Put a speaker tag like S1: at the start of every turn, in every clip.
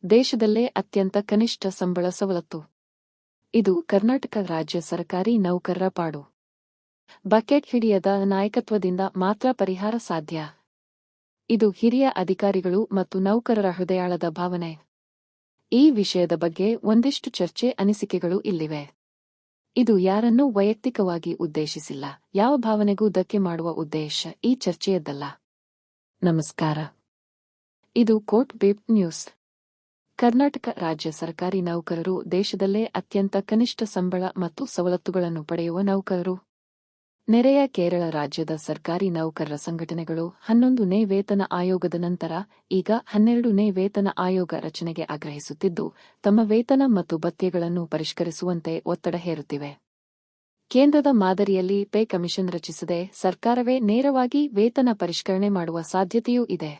S1: ದೇಶದಲ್ಲೇ ಅತ್ಯಂತ ಕನಿಷ್ಠ ಸಂಬಳ ಸವಲತ್ತು. ಇದು ಕರ್ನಾಟಕ ರಾಜ್ಯ ಸರ್ಕಾರಿ ನೌಕರರ ಪಾಡು. ಬಕೆಟ್ ಹಿಡಿಯದ ನಾಯಕತ್ವದಿಂದ ಮಾತ್ರ ಪರಿಹಾರ ಸಾಧ್ಯ. ಇದು ಹಿರಿಯ ಅಧಿಕಾರಿಗಳು ಮತ್ತು ನೌಕರರ ಹೃದಯಾಳದ ಭಾವನೆ. ಈ ವಿಷಯದ ಬಗ್ಗೆ ಒಂದಿಷ್ಟು ಚರ್ಚೆ ಅನಿಸಿಕೆಗಳು ಇಲ್ಲಿವೆ. ಇದು ಯಾರನ್ನೂ ವೈಯಕ್ತಿಕವಾಗಿ ಉದ್ದೇಶಿಸಿಲ್ಲ, ಯಾವ ಭಾವನೆಗೂ ಧಕ್ಕೆ ಮಾಡುವ ಉದ್ದೇಶ ಈ ಚರ್ಚೆಯದ್ದಲ್ಲ. ನಮಸ್ಕಾರ. ಇದು ಕೋರ್ಟ್ ಬೀಟ್ ನ್ಯೂಸ್. ಕರ್ನಾಟಕ ರಾಜ್ಯ ಸರ್ಕಾರಿ ನೌಕರರು ದೇಶದಲ್ಲೇ ಅತ್ಯಂತ ಕನಿಷ್ಠ ಸಂಬಳ ಮತ್ತು ಸವಲತ್ತುಗಳನ್ನು ಪಡೆಯುವ ನೌಕರರು. ನೆರೆಯ ಕೇರಳ ರಾಜ್ಯದ ಸರ್ಕಾರಿ ನೌಕರರ ಸಂಘಟನೆಗಳು 11ನೇ ವೇತನ ಆಯೋಗದ ನಂತರ ಈಗ 12ನೇ ವೇತನ ಆಯೋಗ ರಚನೆಗೆ ಆಗ್ರಹಿಸುತ್ತಿದ್ದು, ತಮ್ಮ ವೇತನ ಮತ್ತು ಭತ್ಯೆಗಳನ್ನು ಪರಿಷ್ಕರಿಸುವಂತೆ ಒತ್ತಡ ಹೇರುತ್ತಿವೆ. ಕೇಂದ್ರದ ಮಾದರಿಯಲ್ಲಿ ಪೇ ಕಮಿಷನ್ ರಚಿಸದೆ ಸರ್ಕಾರವೇ ನೇರವಾಗಿ ವೇತನ ಪರಿಷ್ಕರಣೆ ಮಾಡುವ ಸಾಧ್ಯತೆಯೂ ಇದೆ.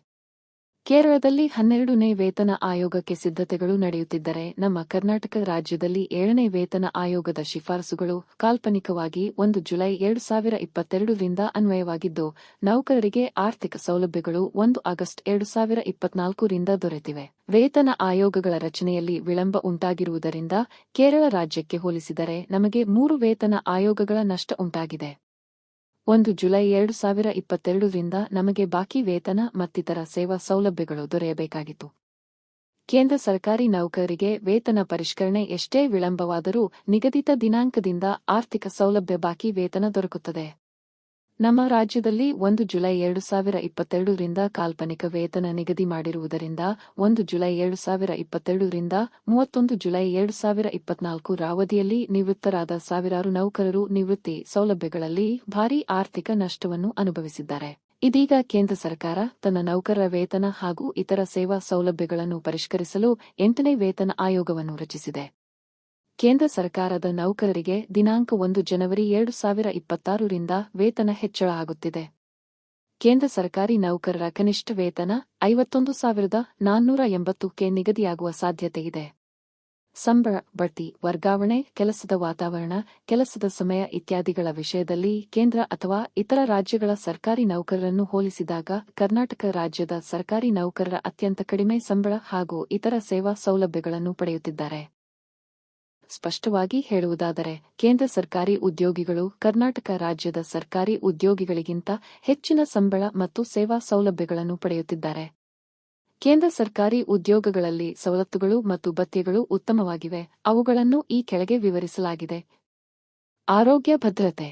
S1: ಕೇರಳದಲ್ಲಿ 12ನೇ ವೇತನ ಆಯೋಗಕ್ಕೆ ಸಿದ್ಧತೆಗಳು ನಡೆಯುತ್ತಿದ್ದರೆ, ನಮ್ಮ ಕರ್ನಾಟಕ ರಾಜ್ಯದಲ್ಲಿ 7ನೇ ವೇತನ ಆಯೋಗದ ಶಿಫಾರಸುಗಳು ಕಾಲ್ಪನಿಕವಾಗಿ 1 ಜುಲೈ 2022ರಿಂದ ಅನ್ವಯವಾಗಿದ್ದು, ನೌಕರರಿಗೆ ಆರ್ಥಿಕ ಸೌಲಭ್ಯಗಳು 1 ಆಗಸ್ಟ್ 2024ರಿಂದ ದೊರೆತಿವೆ. ವೇತನ ಆಯೋಗಗಳ ರಚನೆಯಲ್ಲಿ ವಿಳಂಬ ಉಂಟಾಗಿರುವುದರಿಂದ ಕೇರಳ ರಾಜ್ಯಕ್ಕೆ ಹೋಲಿಸಿದರೆ ನಮಗೆ 3 ವೇತನ ಆಯೋಗಗಳ ನಷ್ಟ ಉಂಟಾಗಿದೆ. 1 ಜುಲೈ 2022ರಿಂದ ನಮಗೆ ಬಾಕಿ ವೇತನ ಮತ್ತಿತರ ಸೇವಾ ಸೌಲಭ್ಯಗಳು ದೊರೆಯಬೇಕಾಗಿತ್ತು. ಕೇಂದ್ರ ಸರ್ಕಾರಿ ನೌಕರರಿಗೆ ವೇತನ ಪರಿಷ್ಕರಣೆ ಎಷ್ಟೇ ವಿಳಂಬವಾದರೂ ನಿಗದಿತ ದಿನಾಂಕದಿಂದ ಆರ್ಥಿಕ ಸೌಲಭ್ಯ ಬಾಕಿ ವೇತನ ದೊರಕುತ್ತದೆ. ನಮ್ಮ ರಾಜ್ಯದಲ್ಲಿ 1 ಜುಲೈ 2022ರಿಂದ ಕಾಲ್ಪನಿಕ ವೇತನ ನಿಗದಿ ಮಾಡಿರುವುದರಿಂದ 1 ಜುಲೈ 2022ರಿಂದ 31 ಜುಲೈ 2024 ರ ಅವಧಿಯಲ್ಲಿ ನಿವೃತ್ತರಾದ ಸಾವಿರಾರು ನೌಕರರು ನಿವೃತ್ತಿ ಸೌಲಭ್ಯಗಳಲ್ಲಿ ಭಾರೀ ಆರ್ಥಿಕ ನಷ್ಟವನ್ನು ಅನುಭವಿಸಿದ್ದಾರೆ. ಇದೀಗ ಕೇಂದ್ರ ಸರ್ಕಾರ ತನ್ನ ನೌಕರರ ವೇತನ ಹಾಗೂ ಇತರ ಸೇವಾ ಸೌಲಭ್ಯಗಳನ್ನು ಪರಿಷ್ಕರಿಸಲು 8ನೇ ವೇತನ ಆಯೋಗವನ್ನು ರಚಿಸಿದೆ. ಕೇಂದ್ರ ಸರ್ಕಾರದ ನೌಕರರಿಗೆ ದಿನಾಂಕ 1 ಜನವರಿ 2026ರಿಂದ ವೇತನ ಹೆಚ್ಚಳ ಆಗುತ್ತಿದೆ. ಕೇಂದ್ರ ಸರ್ಕಾರಿ ನೌಕರರ ಕನಿಷ್ಠ ವೇತನ 51,480ಕ್ಕೆ ನಿಗದಿಯಾಗುವ ಸಾಧ್ಯತೆಯಿದೆ. ಸಂಬಳ, ಬಡ್ತಿ, ವರ್ಗಾವಣೆ, ಕೆಲಸದ ವಾತಾವರಣ, ಕೆಲಸದ ಸಮಯ ಇತ್ಯಾದಿಗಳ ವಿಷಯದಲ್ಲಿ ಕೇಂದ್ರ ಅಥವಾ ಇತರ ರಾಜ್ಯಗಳ ಸರ್ಕಾರಿ ನೌಕರರನ್ನು ಹೋಲಿಸಿದಾಗ ಕರ್ನಾಟಕ ರಾಜ್ಯದ ಸರ್ಕಾರಿ ನೌಕರರ ಅತ್ಯಂತ ಕಡಿಮೆ ಸಂಬಳ ಹಾಗೂ ಇತರ ಸೇವಾ ಸೌಲಭ್ಯಗಳನ್ನು ಪಡೆಯುತ್ತಿದ್ದಾರೆ. ಸ್ಪಷ್ಟವಾಗಿ ಹೇಳುವುದಾದರೆ, ಕೇಂದ್ರ ಸರ್ಕಾರಿ ಉದ್ಯೋಗಿಗಳು ಕರ್ನಾಟಕ ರಾಜ್ಯದ ಸರ್ಕಾರಿ ಉದ್ಯೋಗಿಗಳಿಗಿಂತ ಹೆಚ್ಚಿನ ಸಂಬಳ ಮತ್ತು ಸೇವಾ ಸೌಲಭ್ಯಗಳನ್ನು ಪಡೆಯುತ್ತಿದ್ದಾರೆ. ಕೇಂದ್ರ ಸರ್ಕಾರಿ ಉದ್ಯೋಗಗಳಲ್ಲಿ ಸವಲತ್ತುಗಳು ಮತ್ತು ಭತ್ಯೆಗಳು ಉತ್ತಮವಾಗಿವೆ. ಅವುಗಳನ್ನು ಈ ಕೆಳಗೆ ವಿವರಿಸಲಾಗಿದೆ. ಆರೋಗ್ಯ ಭದ್ರತೆ.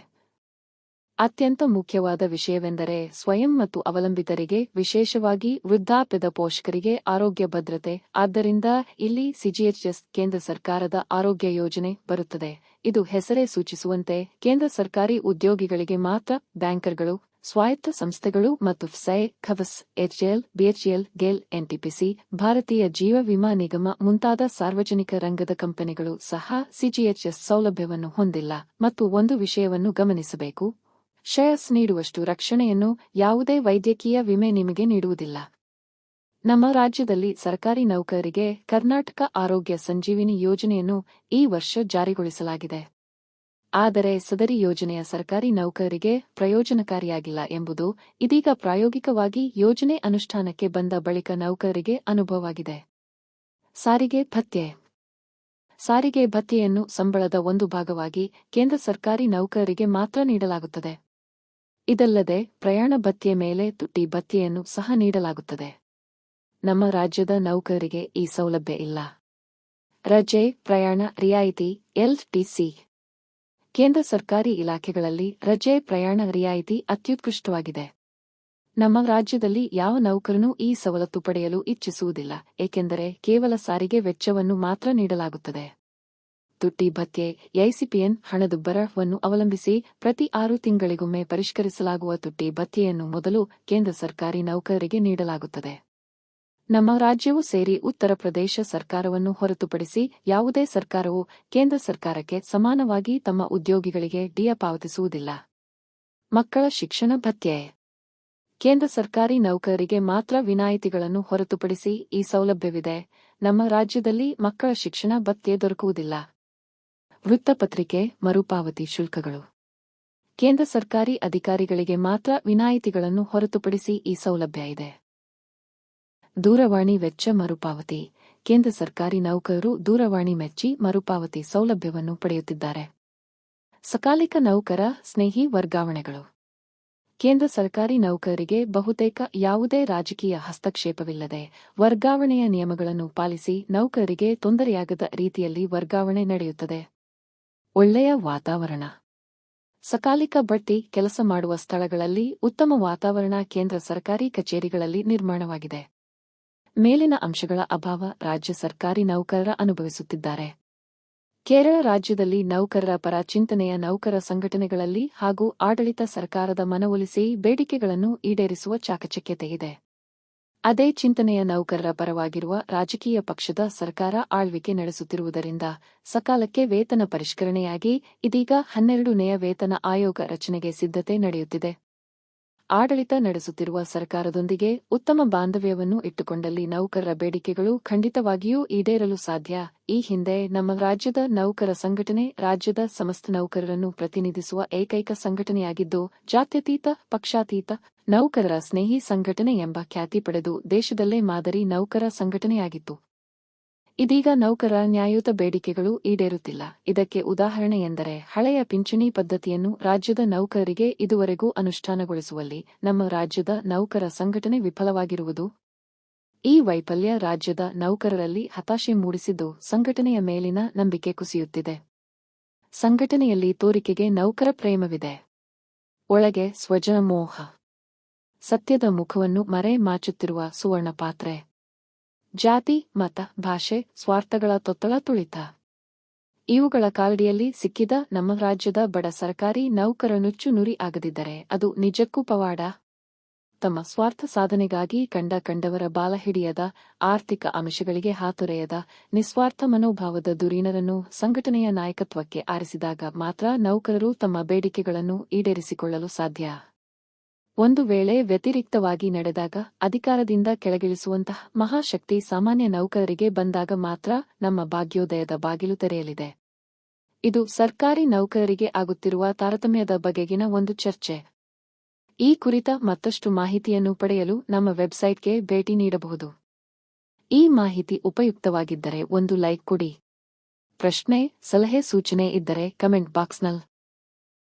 S1: ಅತ್ಯಂತ ಮುಖ್ಯವಾದ ವಿಷಯವೆಂದರೆ ಸ್ವಯಂ ಮತ್ತು ಅವಲಂಬಿತರಿಗೆ, ವಿಶೇಷವಾಗಿ ವೃದ್ಧಾಪ್ಯದ ಪೋಷಕರಿಗೆ ಆರೋಗ್ಯ ಭದ್ರತೆ. ಆದ್ದರಿಂದ ಇಲ್ಲಿ ಸಿಜಿಎಚ್ಎಸ್ ಕೇಂದ್ರ ಸರ್ಕಾರದ ಆರೋಗ್ಯ ಯೋಜನೆ ಬರುತ್ತದೆ. ಇದು ಹೆಸರೇ ಸೂಚಿಸುವಂತೆ ಕೇಂದ್ರ ಸರ್ಕಾರಿ ಉದ್ಯೋಗಿಗಳಿಗೆ ಮಾತ್ರ. ಬ್ಯಾಂಕರ್ಗಳು, ಸ್ವಾಯತ್ತ ಸಂಸ್ಥೆಗಳು ಮತ್ತು ಫ್ಸೈ, ಖವಸ್, ಎಚ್ಎಎಲ್, ಬಿಎಚ್ಇಎಲ್, ಗೇಲ್, ಎನ್ಟಿಪಿಸಿ, ಭಾರತೀಯ ಜೀವ ವಿಮಾ ನಿಗಮ ಮುಂತಾದ ಸಾರ್ವಜನಿಕ ರಂಗದ ಕಂಪನಿಗಳು ಸಹ ಸಿಜಿಎಚ್ಎಸ್ ಸೌಲಭ್ಯವನ್ನು ಹೊಂದಿಲ್ಲ. ಮತ್ತು ಒಂದು ವಿಷಯವನ್ನು ಗಮನಿಸಬೇಕು, ಶ್ರೇಯಸ್ ನೀಡುವಷ್ಟು ರಕ್ಷಣೆಯನ್ನು ಯಾವುದೇ ವೈದ್ಯಕೀಯ ವಿಮೆ ನಿಮಗೆ ನೀಡುವುದಿಲ್ಲ. ನಮ್ಮ ರಾಜ್ಯದಲ್ಲಿ ಸರ್ಕಾರಿ ನೌಕರರಿಗೆ ಕರ್ನಾಟಕ ಆರೋಗ್ಯ ಸಂಜೀವಿನಿ ಯೋಜನೆಯನ್ನು ಈ ವರ್ಷ ಜಾರಿಗೊಳಿಸಲಾಗಿದೆ. ಆದರೆ ಸದರಿ ಯೋಜನೆಯ ಸರ್ಕಾರಿ ನೌಕರರಿಗೆ ಪ್ರಯೋಜನಕಾರಿಯಾಗಿಲ್ಲ ಎಂಬುದು ಇದೀಗ ಪ್ರಾಯೋಗಿಕವಾಗಿ ಯೋಜನೆ ಅನುಷ್ಠಾನಕ್ಕೆ ಬಂದ ಬಳಿಕ ನೌಕರರಿಗೆ ಅನುಭವವಾಗಿದೆ. ಸಾರಿಗೆ ಭತ್ಯೆ. ಸಾರಿಗೆ ಭತ್ಯೆಯನ್ನು ಸಂಬಳದ ಒಂದು ಭಾಗವಾಗಿ ಕೇಂದ್ರ ಸರ್ಕಾರಿ ನೌಕರರಿಗೆ ಮಾತ್ರ ನೀಡಲಾಗುತ್ತದೆ. ಇದಲ್ಲದೆ ಪ್ರಯಾಣ ಭತ್ಯೆ ಮೇಲೆ ತುಟ್ಟಿ ಭತ್ಯೆಯನ್ನು ಸಹ ನೀಡಲಾಗುತ್ತದೆ. ನಮ್ಮ ರಾಜ್ಯದ ನೌಕರರಿಗೆ ಈ ಸೌಲಭ್ಯ ಇಲ್ಲ. ರಜೆ, ಪ್ರಯಾಣ ರಿಯಾಯಿತಿ, ಎಲ್ಟಿಸಿ. ಕೇಂದ್ರ ಸರ್ಕಾರಿ ಇಲಾಖೆಗಳಲ್ಲಿ ರಜೆ, ಪ್ರಯಾಣ ರಿಯಾಯಿತಿ ಅತ್ಯುತ್ಕೃಷ್ಟವಾಗಿದೆ. ನಮ್ಮ ರಾಜ್ಯದಲ್ಲಿ ಯಾವ ನೌಕರನೂ ಈ ಸವಲತ್ತು ಪಡೆಯಲು ಇಚ್ಛಿಸುವುದಿಲ್ಲ, ಏಕೆಂದರೆ ಕೇವಲ ಸಾರಿಗೆ ವೆಚ್ಚವನ್ನು ಮಾತ್ರ ನೀಡಲಾಗುತ್ತದೆ. ತುಟ್ಟಿ ಭತ್ಯೆ, ಐಸಿಪಿಎನ್ ಹಣದುಬ್ಬರವನ್ನು ಅವಲಂಬಿಸಿ ಪ್ರತಿ 6 ತಿಂಗಳಿಗೊಮ್ಮೆ ಪರಿಷ್ಕರಿಸಲಾಗುವ ತುಟ್ಟಿ ಭತ್ಯೆಯನ್ನು ಮೊದಲು ಕೇಂದ್ರ ಸರ್ಕಾರಿ ನೌಕರರಿಗೆ ನೀಡಲಾಗುತ್ತದೆ. ನಮ್ಮ ರಾಜ್ಯವೂ ಸೇರಿ ಉತ್ತರ ಪ್ರದೇಶ ಸರ್ಕಾರವನ್ನು ಹೊರತುಪಡಿಸಿ ಯಾವುದೇ ಸರ್ಕಾರವು ಕೇಂದ್ರ ಸರ್ಕಾರಕ್ಕೆ ಸಮಾನವಾಗಿ ತಮ್ಮ ಉದ್ಯೋಗಿಗಳಿಗೆ ಡಿಎ ಪಾವತಿಸುವುದಿಲ್ಲ. ಮಕ್ಕಳ ಶಿಕ್ಷಣ ಭತ್ಯೆ. ಕೇಂದ್ರ ಸರ್ಕಾರಿ ನೌಕರರಿಗೆ ಮಾತ್ರ ವಿನಾಯಿತಿಗಳನ್ನು ಹೊರತುಪಡಿಸಿ ಈ ಸೌಲಭ್ಯವಿದೆ. ನಮ್ಮ ರಾಜ್ಯದಲ್ಲಿ ಮಕ್ಕಳ ಶಿಕ್ಷಣ ಭತ್ಯೆ ದೊರಕುವುದಿಲ್ಲ. ವೃತ್ತಪತ್ರಿಕೆ ಮರುಪಾವತಿ ಶುಲ್ಕಗಳು. ಕೇಂದ್ರ ಸರ್ಕಾರಿ ಅಧಿಕಾರಿಗಳಿಗೆ ಮಾತ್ರ ವಿನಾಯಿತಿಗಳನ್ನು ಹೊರತುಪಡಿಸಿ ಈ ಸೌಲಭ್ಯ ಇದೆ. ದೂರವಾಣಿ ವೆಚ್ಚ ಮರುಪಾವತಿ. ಕೇಂದ್ರ ಸರ್ಕಾರಿ ನೌಕರರು ದೂರವಾಣಿ ಮೆಚ್ಚಿ ಮರುಪಾವತಿ ಸೌಲಭ್ಯವನ್ನು ಪಡೆಯುತ್ತಿದ್ದಾರೆ. ಸಕಾಲಿಕ ನೌಕರ ಸ್ನೇಹಿ ವರ್ಗಾವಣೆಗಳು. ಕೇಂದ್ರ ಸರ್ಕಾರಿ ನೌಕರರಿಗೆ ಬಹುತೇಕ ಯಾವುದೇ ರಾಜಕೀಯ ಹಸ್ತಕ್ಷೇಪವಿಲ್ಲದೆ ವರ್ಗಾವಣೆಯ ನಿಯಮಗಳನ್ನು ಪಾಲಿಸಿ ನೌಕರರಿಗೆ ತೊಂದರೆಯಾಗದ ರೀತಿಯಲ್ಲಿ ವರ್ಗಾವಣೆ ನಡೆಯುತ್ತದೆ. ಒಳ್ಳೆಯ ವಾತಾವರಣ. ಸಕಾಲಿಕ ಬಡ್ತಿ. ಕೆಲಸ ಮಾಡುವ ಸ್ಥಳಗಳಲ್ಲಿ ಉತ್ತಮ ವಾತಾವರಣ ಕೇಂದ್ರ ಸರ್ಕಾರಿ ಕಚೇರಿಗಳಲ್ಲಿ ನಿರ್ಮಾಣವಾಗಿದೆ. ಮೇಲಿನ ಅಂಶಗಳ ಅಭಾವ ರಾಜ್ಯ ಸರ್ಕಾರಿ ನೌಕರರ ಅನುಭವಿಸುತ್ತಿದ್ದಾರೆ. ಕೇರಳ ರಾಜ್ಯದಲ್ಲಿ ನೌಕರರ ಪರ ಚಿಂತನೆಯ ನೌಕರ ಸಂಘಟನೆಗಳಲ್ಲಿ ಹಾಗೂ ಆಡಳಿತ ಸರ್ಕಾರದ ಮನವೊಲಿಸಿ ಬೇಡಿಕೆಗಳನ್ನು ಈಡೇರಿಸುವ ಚಾಕಚಕ್ಯತೆ ಇದೆ. ಅದೇ ಚಿಂತನೆಯ ನೌಕರರ ಪರವಾಗಿರುವ ರಾಜಕೀಯ ಪಕ್ಷದ ಸರ್ಕಾರ ಆಳ್ವಿಕೆ ನಡೆಸುತ್ತಿರುವುದರಿಂದ ಸಕಾಲಕ್ಕೆ ವೇತನ ಪರಿಷ್ಕರಣೆಯಾಗಿ ಇದೀಗ 12ನೇ ವೇತನ ಆಯೋಗ ರಚನೆಗೆ ಸಿದ್ಧತೆ ನಡೆಯುತ್ತಿದೆ. ಆಡಳಿತ ನಡೆಸುತ್ತಿರುವ ಸರ್ಕಾರದೊಂದಿಗೆ ಉತ್ತಮ ಬಾಂಧವ್ಯವನ್ನು ಇಟ್ಟುಕೊಂಡಲ್ಲಿ ನೌಕರರ ಬೇಡಿಕೆಗಳು ಖಂಡಿತವಾಗಿಯೂ ಈಡೇರಲು ಸಾಧ್ಯ. ಈ ಹಿಂದೆ ನಮ್ಮ ರಾಜ್ಯದ ನೌಕರ ಸಂಘಟನೆ ರಾಜ್ಯದ ಸಮಸ್ತ ನೌಕರರನ್ನು ಪ್ರತಿನಿಧಿಸುವ ಏಕೈಕ ಸಂಘಟನೆಯಾಗಿದ್ದು, ಜಾತ್ಯತೀತ, ಪಕ್ಷಾತೀತ, ನೌಕರರ ಸ್ನೇಹಿ ಸಂಘಟನೆ ಎಂಬ ಖ್ಯಾತಿ ಪಡೆದು ದೇಶದಲ್ಲೇ ಮಾದರಿ ನೌಕರ ಸಂಘಟನೆಯಾಗಿತ್ತು. ಇದೀಗ ನೌಕರರ ನ್ಯಾಯಯುತ ಬೇಡಿಕೆಗಳು ಈಡೇರುತ್ತಿಲ್ಲ. ಇದಕ್ಕೆ ಉದಾಹರಣೆ ಎಂದರೆ ಹಳೆಯ ಪಿಂಚಣಿ ಪದ್ಧತಿಯನ್ನು ರಾಜ್ಯದ ನೌಕರರಿಗೆ ಇದುವರೆಗೂ ಅನುಷ್ಠಾನಗೊಳಿಸುವಲ್ಲಿ ನಮ್ಮ ರಾಜ್ಯದ ನೌಕರ ಸಂಘಟನೆ ವಿಫಲವಾಗಿರುವುದು. ಈ ವೈಫಲ್ಯ ರಾಜ್ಯದ ನೌಕರರಲ್ಲಿ ಹತಾಶೆ ಮೂಡಿಸಿದ್ದು ಸಂಘಟನೆಯ ಮೇಲಿನ ನಂಬಿಕೆ ಕುಸಿಯುತ್ತಿದೆ. ಸಂಘಟನೆಯಲ್ಲಿ ತೋರಿಕೆಗೆ ನೌಕರ ಪ್ರೇಮವಿದೆ. ಒಳಗೆ ಸ್ವಜನ ಮೋಹ. ಸತ್ಯದ ಮುಖವನ್ನು ಮರೆ ಮಾಚುತ್ತಿರುವ ಸುವರ್ಣ ಪಾತ್ರೆ. ಜಾತಿ, ಮತ, ಭಾಷೆ, ಸ್ವಾರ್ಥಗಳ ತೊತ್ತಳ ತುಳಿತ. ಇವುಗಳ ಕಾಲಡಿಯಲ್ಲಿ ಸಿಕ್ಕಿದ ನಮ್ಮ ರಾಜ್ಯದ ಬಡ ಸರ್ಕಾರಿ ನೌಕರ ನುಚ್ಚು ನುರಿ ಆಗದಿದ್ದರೆ ಅದು ನಿಜಕ್ಕೂ ಪವಾಡ. ತಮ್ಮ ಸ್ವಾರ್ಥ ಸಾಧನೆಗಾಗಿ ಕಂಡವರ ಬಾಲ ಹಿಡಿಯದ, ಆರ್ಥಿಕ ಆಮಿಷಗಳಿಗೆ ಹಾತೊರೆಯದ, ನಿಸ್ವಾರ್ಥ ಮನೋಭಾವದ ಧುರೀಣರನ್ನು ಸಂಘಟನೆಯ ನಾಯಕತ್ವಕ್ಕೆ ಆರಿಸಿದಾಗ ಮಾತ್ರ ನೌಕರರು ತಮ್ಮ ಬೇಡಿಕೆಗಳನ್ನು ಈಡೇರಿಸಿಕೊಳ್ಳಲು ಸಾಧ್ಯ. ಒಂದು ವೇಳೆ ವ್ಯತಿರಿಕ್ತವಾಗಿ ನಡೆದಾಗ ಅಧಿಕಾರದಿಂದ ಕೆಳಗಿಳಿಸುವಂತಹ ಮಹಾಶಕ್ತಿ ಸಾಮಾನ್ಯ ನೌಕರರಿಗೆ ಬಂದಾಗ ಮಾತ್ರ ನಮ್ಮ ಭಾಗ್ಯೋದಯದ ಬಾಗಿಲು ತೆರೆಯಲಿದೆ. ಇದು ಸರ್ಕಾರಿ ನೌಕರರಿಗೆ ಆಗುತ್ತಿರುವ ತಾರತಮ್ಯದ ಬಗೆಗಿನ ಒಂದು ಚರ್ಚೆ. ಈ ಕುರಿತ ಮತ್ತಷ್ಟು ಮಾಹಿತಿಯನ್ನು ಪಡೆಯಲು ನಮ್ಮ ವೆಬ್ಸೈಟ್ಗೆ ಭೇಟಿ ನೀಡಬಹುದು. ಈ ಮಾಹಿತಿ ಉಪಯುಕ್ತವಾಗಿದ್ದರೆ ಒಂದು ಲೈಕ್ ಕೊಡಿ. ಪ್ರಶ್ನೆ, ಸಲಹೆ, ಸೂಚನೆ ಇದ್ದರೆ ಕಮೆಂಟ್ ಬಾಕ್ಸ್ನಲ್ಲಿ